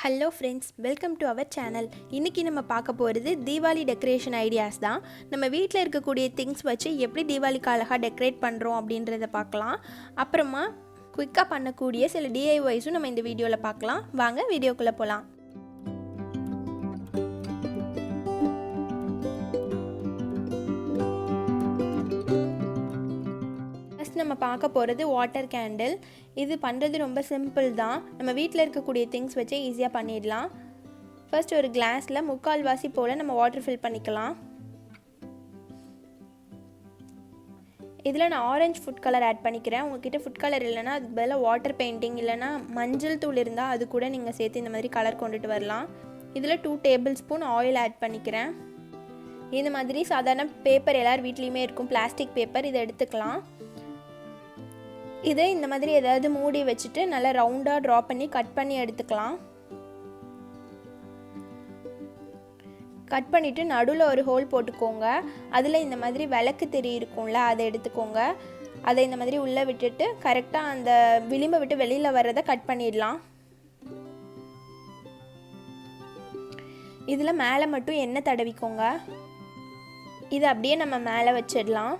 Hello friends, welcome to our channel. இன்றைக்கி நம்ம பார்க்க போகிறது தீபாவளி டெக்கரேஷன் ஐடியாஸ் தான். நம்ம வீட்டில் இருக்கக்கூடிய திங்ஸ் வச்சு எப்படி தீபாவளிக்கு அழகாக டெக்கரேட் பண்ணுறோம் அப்படின்றத பார்க்கலாம். அப்புறமா குயிக்காக பண்ணக்கூடிய சில டிஐஒய்ஸும் நம்ம இந்த வீடியோவில் பார்க்கலாம். வாங்க வீடியோக்குள்ளே போகலாம். நம்ம பார்க்க போகிறது வாட்டர் கேண்டில். இது பண்ணுறது ரொம்ப சிம்பிள் தான். நம்ம வீட்டில் இருக்கக்கூடிய திங்ஸ் வச்சு ஈஸியாக பண்ணிடலாம். ஃபர்ஸ்ட் ஒரு கிளாஸில் 3/4 வாசி போல் நம்ம வாட்டர் ஃபில் பண்ணிக்கலாம். இதில் நான் ஆரஞ்சு ஃபுட் கலர் ஆட் பண்ணிக்கிறேன். உங்ககிட்ட ஃபுட் கலர் இல்லைனா அதுக்கு பதிலாக வாட்டர் பெயிண்டிங் இல்லைனா மஞ்சள் தூள் இருந்தால் அது கூட நீங்கள் சேர்த்து இந்த மாதிரி கலர் கொண்டுட்டு வரலாம். இதில் 2 டேபிள் ஸ்பூன் ஆயில் ஆட் பண்ணிக்கிறேன். இந்த மாதிரி சாதாரண பேப்பர் எல்லார் வீட்லேயுமே இருக்கும், பிளாஸ்டிக் பேப்பர், இதை எடுத்துக்கலாம். இதை இந்த மாதிரி ஏதாவது மூடி வச்சுட்டு நல்லா ரவுண்டாக ட்ரா பண்ணி கட் பண்ணி எடுத்துக்கலாம். கட் பண்ணிவிட்டு நடுவில் ஒரு ஹோல் போட்டுக்கோங்க. அதில் இந்த மாதிரி விளக்கு திரி இருக்கும்ல, அதை எடுத்துக்கோங்க. அதை இந்த மாதிரி உள்ளே விட்டுட்டு கரெக்டாக அந்த விளிம்பை விட்டு வெளியில் வர்றதை கட் பண்ணிடலாம். இதில் மேலே மட்டும் எண்ணெய் தடவிக்கோங்க. இதை அப்படியே நம்ம மேலே வச்சிடலாம்.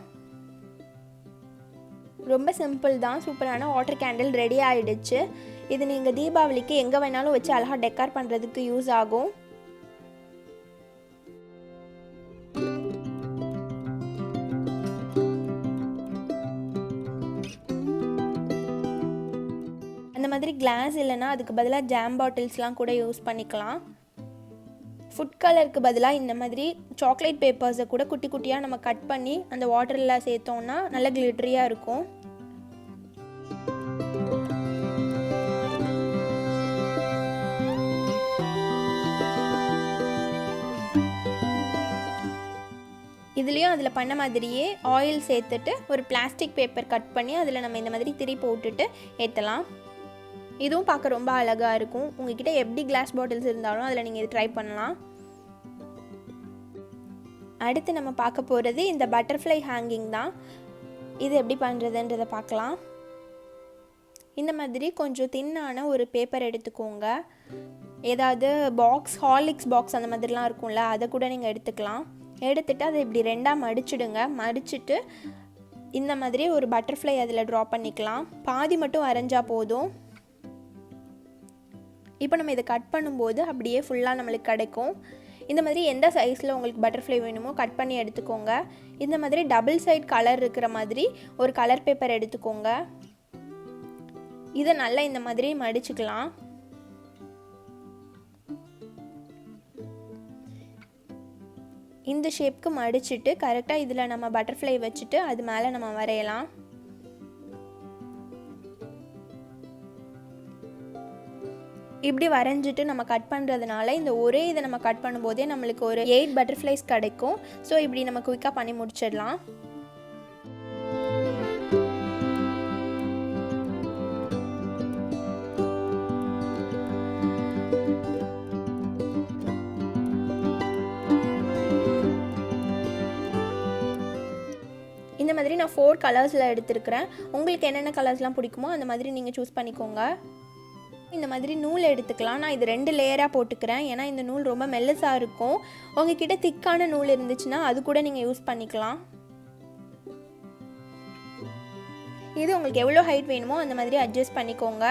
ரொம்ப சிம்பிள் தான். சூப்பரான வாட்டர் கேண்டில் ரெடி ஆகிடுச்சு. இது நீங்கள் தீபாவளிக்கு எங்கே வேணாலும் வச்சு அழகாக டெக்கார் பண்ணுறதுக்கு யூஸ் ஆகும். அந்த மாதிரி கிளாஸ் இல்லைன்னா அதுக்கு பதிலாக ஜாம் பாட்டில்ஸ்லாம் கூட யூஸ் பண்ணிக்கலாம். ஃபுட் கலருக்கு பதிலாக இந்த மாதிரி சாக்லேட் பேப்பர்ஸை கூட குட்டி குட்டியாக நம்ம கட் பண்ணி அந்த வாட்டரில் சேர்த்தோம்னா நல்ல கிளிட்டரியாக இருக்கும். இதுலேயும் அதில் பண்ண மாதிரியே ஆயில் சேர்த்துட்டு ஒரு பிளாஸ்டிக் பேப்பர் கட் பண்ணி அதில் நம்ம இந்த மாதிரி திரி போட்டுட்டு ஏற்றலாம். இதுவும் பார்க்க ரொம்ப அழகாக இருக்கும். உங்ககிட்ட எப்படி கிளாஸ் பாட்டில்ஸ் இருந்தாலும் அதில் நீங்கள் இது ட்ரை பண்ணலாம். அடுத்து நம்ம பார்க்க போகிறது இந்த பட்டர்ஃப்ளை ஹேங்கிங் தான். இது எப்படி பண்ணுறதுன்றதை பார்க்கலாம். இந்த மாதிரி கொஞ்சம் தின்னான ஒரு பேப்பர் எடுத்துக்கோங்க. ஏதாவது பாக்ஸ், ஹார்லிக்ஸ் பாக்ஸ் அந்த மாதிரிலாம் இருக்கும்ல, அதை கூட நீங்கள் எடுத்துக்கலாம். எடுத்துகிட்டு அதை இப்படி 2ஆக மடிச்சிடுங்க. மடிச்சுட்டு இந்த மாதிரி ஒரு பட்டர்ஃப்ளை அதில் ட்ரா பண்ணிக்கலாம். பாதி மட்டும் வரைஞ்சா போதும். இப்போ நம்ம இதை கட் பண்ணும்போது அப்படியே ஃபுல்லாக நம்மளுக்கு கிடைக்கும். இந்த மாதிரி எந்த சைஸில் உங்களுக்கு பட்டர்ஃப்ளை வேணுமோ கட் பண்ணி எடுத்துக்கோங்க. இந்த மாதிரி டபுள் சைட் கலர் இருக்கிற மாதிரி ஒரு கலர் பேப்பர் எடுத்துக்கோங்க. இதை நல்லா இந்த மாதிரி மடிச்சுக்கலாம். இந்த ஷேப்க்கு மடிச்சுட்டு கரெக்டாக இதில் நம்ம பட்டர்ஃப்ளை வச்சுட்டு அது மேலே நம்ம வரையலாம். இப்படி வரைஞ்சிட்டு நம்ம கட் பண்ணுறதுனால இந்த ஒரே இதை நம்ம கட் பண்ணும்போதே நம்மளுக்கு ஒரு 8 பட்டர்ஃப்ளைஸ் கிடைக்கும். ஸோ இப்படி நம்ம குயிக்காக பண்ணி முடிச்சிடலாம். இந்த மாதிரி நான் 4 கலர்ஸில் எடுத்துருக்கிறேன். உங்களுக்கு என்னென்ன கலர்ஸ்லாம் பிடிக்குமோ அந்த மாதிரி நீங்கள் சூஸ் பண்ணிக்கோங்க. இந்த மாதிரி நூல் எடுத்துக்கலாம். நான் இது 2 லேயராக போட்டுக்கிறேன். ஏன்னா இந்த நூல் ரொம்ப மெல்லிசாக இருக்கும். உங்ககிட்ட திக்கான நூல் இருந்துச்சுன்னா அது கூட நீங்கள் யூஸ் பண்ணிக்கலாம். இது உங்களுக்கு எவ்வளோ ஹைட் வேணுமோ அந்த மாதிரி அட்ஜஸ்ட் பண்ணிக்கோங்க.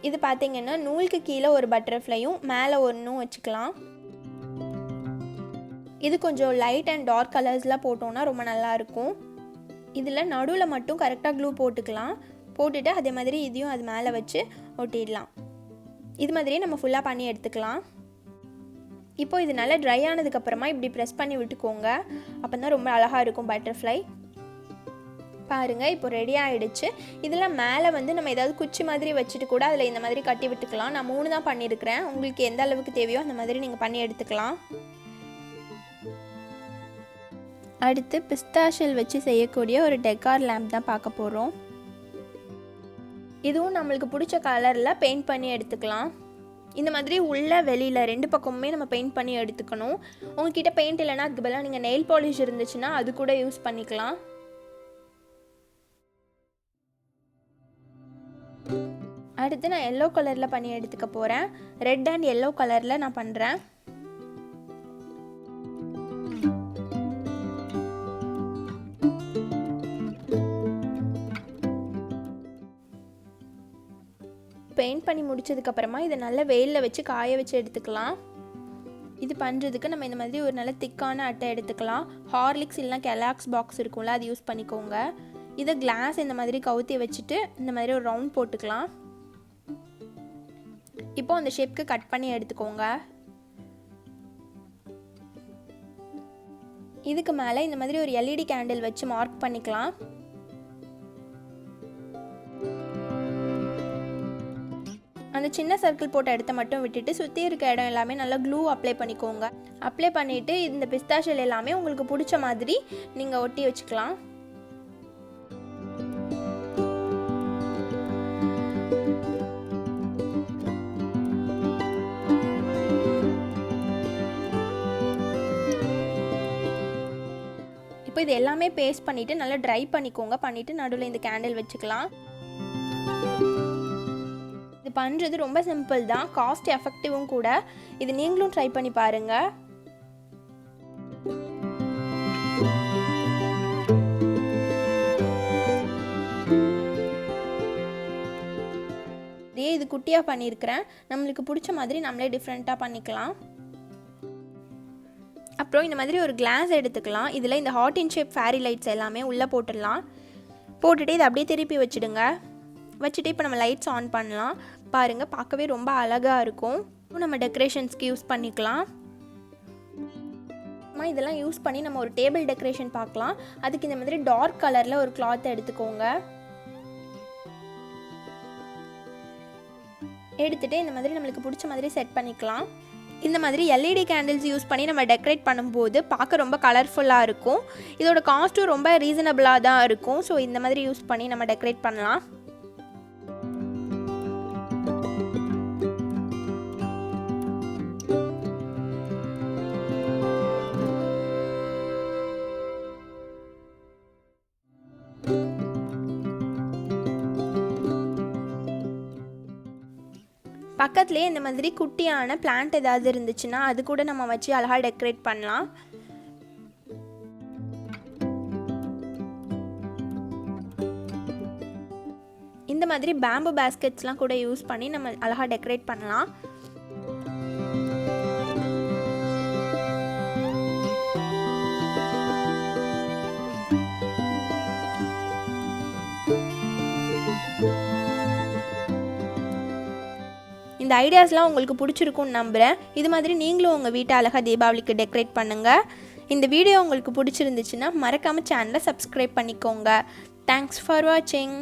இது பார்த்தீங்கன்னா நூலுக்கு கீழே ஒரு பட்டர்ஃப்ளையும் மேலே ஒன்றும் வச்சுக்கலாம். இது கொஞ்சம் லைட் அண்ட் டார்க் கலர்ஸ்லாம் போட்டோன்னா ரொம்ப நல்லாயிருக்கும். இதில் நடுவில் மட்டும் கரெக்டாக க்ளூ போட்டுக்கலாம். போட்டுட்டு அதே மாதிரி இதையும் அது மேலே வச்சு ஒட்டிடலாம். இது மாதிரியே நம்ம ஃபுல்லாக பண்ணி எடுத்துக்கலாம். இப்போ இது நல்லா ட்ரை ஆனதுக்கப்புறமா இப்படி ப்ரெஸ் பண்ணி விட்டுக்கோங்க. அப்போ தான் ரொம்ப அழகாக இருக்கும் பட்டர்ஃப்ளை. பாருங்கள், இப்போ ரெடி ஆகிடுச்சு. இதில் மேலே நம்ம ஏதாவது குச்சி மாதிரி வச்சுட்டு கூட அதில் இந்த மாதிரி கட்டி விட்டுக்கலாம். நான் 3 தான் பண்ணியிருக்கிறேன். உங்களுக்கு எந்த அளவுக்கு தேவையோ அந்த மாதிரி நீங்கள் பண்ணி எடுத்துக்கலாம். அடுத்து பிஸ்தாஷியல் வச்சு செய்யக்கூடிய ஒரு டெக்கார் லேம்ப் தான் பார்க்க போகிறோம். இதுவும் நம்மளுக்கு பிடிச்ச கலரில் பெயிண்ட் பண்ணி எடுத்துக்கலாம். இந்த மாதிரி உள்ள வெளியில் 2 பக்கமுமே நம்ம பெயிண்ட் பண்ணி எடுத்துக்கணும். உங்ககிட்ட பெயிண்ட் இல்லைன்னா அதுக்கு பதிலாக நீங்கள் நெயில் பாலிஷ் இருந்துச்சுன்னா அது கூட யூஸ் பண்ணிக்கலாம். அடுத்து நான் எல்லோ கலரில் பண்ணி எடுத்துக்க போகிறேன். ரெட் அண்ட் எல்லோ கலரில் நான் பண்ணுறேன். பெயிண்ட் பண்ணி முடிச்சதுக்கப்புறமா இதை நல்லா வெயிலில் வச்சு காய வச்சு எடுத்துக்கலாம். இது பண்ணுறதுக்கு நம்ம இந்த மாதிரி ஒரு நல்ல திக்கான அட்டை எடுத்துக்கலாம். ஹார்லிக்ஸ் இல்லைனா கெலாக்ஸ் பாக்ஸ் இருக்கும்ல, அது யூஸ் பண்ணிக்கோங்க. இதை கிளாஸ் இந்த மாதிரி கவுத்தி வச்சுட்டு இந்த மாதிரி ஒரு ரவுண்ட் போட்டுக்கலாம். இப்போ அந்த ஷேப்க்கு கட் பண்ணி எடுத்துக்கோங்க. இதுக்கு மேலே இந்த மாதிரி ஒரு எல்இடி கேண்டில் வச்சு மார்க் பண்ணிக்கலாம். அந்த சின்ன சர்க்கிள் போட்ட இடத்த மட்டும் விட்டுட்டு சுற்றி இருக்க இடம் எல்லாமே நல்லா க்ளூ அப்ளை பண்ணிக்கோங்க. அப்ளை பண்ணிவிட்டு இந்த பிஸ்தாஷியல் எல்லாமே உங்களுக்கு பிடிச்ச மாதிரி நீங்கள் ஒட்டி வச்சுக்கலாம். இப்போ இது எல்லாமே பேஸ்ட் பண்ணிவிட்டு நல்லா ட்ரை பண்ணிக்கோங்க. பண்ணிவிட்டு நடுவில் இந்த கேண்டில் வச்சுக்கலாம். இது பண்ணுறது ரொம்ப சிம்பிள் தான், காஸ்ட் எஃபெக்டிவும் கூட. இது நீங்களும் ட்ரை பண்ணி பாருங்கள். இது குட்டியாக பண்ணியிருக்கிறேன். நம்மளுக்கு பிடிச்ச மாதிரி நம்மளே டிஃப்ரெண்ட்டாக பண்ணிக்கலாம். அப்புறம் இந்த மாதிரி ஒரு கிளாஸ் எடுத்துக்கலாம். இதில் இந்த heart in shape fairy lights எல்லாமே உள்ளே போட்டுடலாம். போட்டுட்டு இதை அப்படியே திருப்பி வச்சுடுங்க. வச்சுட்டு இப்போ நம்ம லைட்ஸ் ஆன் பண்ணலாம். பாருங்கள், பார்க்கவே ரொம்ப அழகாக இருக்கும். நம்ம டெக்கரேஷன்ஸ்க்கு யூஸ் பண்ணிக்கலாம். இதெல்லாம் யூஸ் பண்ணி நம்ம ஒரு டேபிள் டெக்கரேஷன் பார்க்கலாம். அதுக்கு இந்த மாதிரி டார்க் கலரில் ஒரு கிளாத் எடுத்துக்கோங்க. எடுத்துகிட்டு இந்த மாதிரி நம்மளுக்கு பிடிச்ச மாதிரி செட் பண்ணிக்கலாம். இந்த மாதிரி எல்இடி கேண்டில்ஸ் யூஸ் பண்ணி நம்ம டெக்கரேட் பண்ணும்போது பார்க்க ரொம்ப கலர்ஃபுல்லாக இருக்கும். இதோட காஸ்ட்டும் ரொம்ப ரீசனபிளாக தான் இருக்கும். ஸோ இந்த மாதிரி யூஸ் பண்ணி நம்ம டெக்கரேட் பண்ணலாம். பக்கத்துலேயே இந்த மாதிரி குட்டியான பிளான்ட் ஏதாவது இருந்துச்சுன்னா அது கூட நம்ம வச்சு அழகாக டெக்கரேட் பண்ணலாம். இந்த மாதிரி பேம்பு பேஸ்கெட்ஸ்லாம் கூட யூஸ் பண்ணி நம்ம அழகாக டெக்கரேட் பண்ணலாம். இந்த ஐடியாஸ்லாம் உங்களுக்கு பிடிச்சிருக்கும்னு நம்புகிறேன். இது மாதிரி நீங்களும் உங்கள் வீட்டை அழகாக தீபாவளிக்கு டெக்கரேட் பண்ணுங்கள். இந்த வீடியோ உங்களுக்கு பிடிச்சிருந்துச்சுன்னா மறக்காமல் சேனலை சப்ஸ்கிரைப் பண்ணிக்கோங்க. தேங்க்ஸ் ஃபார் வாட்சிங்.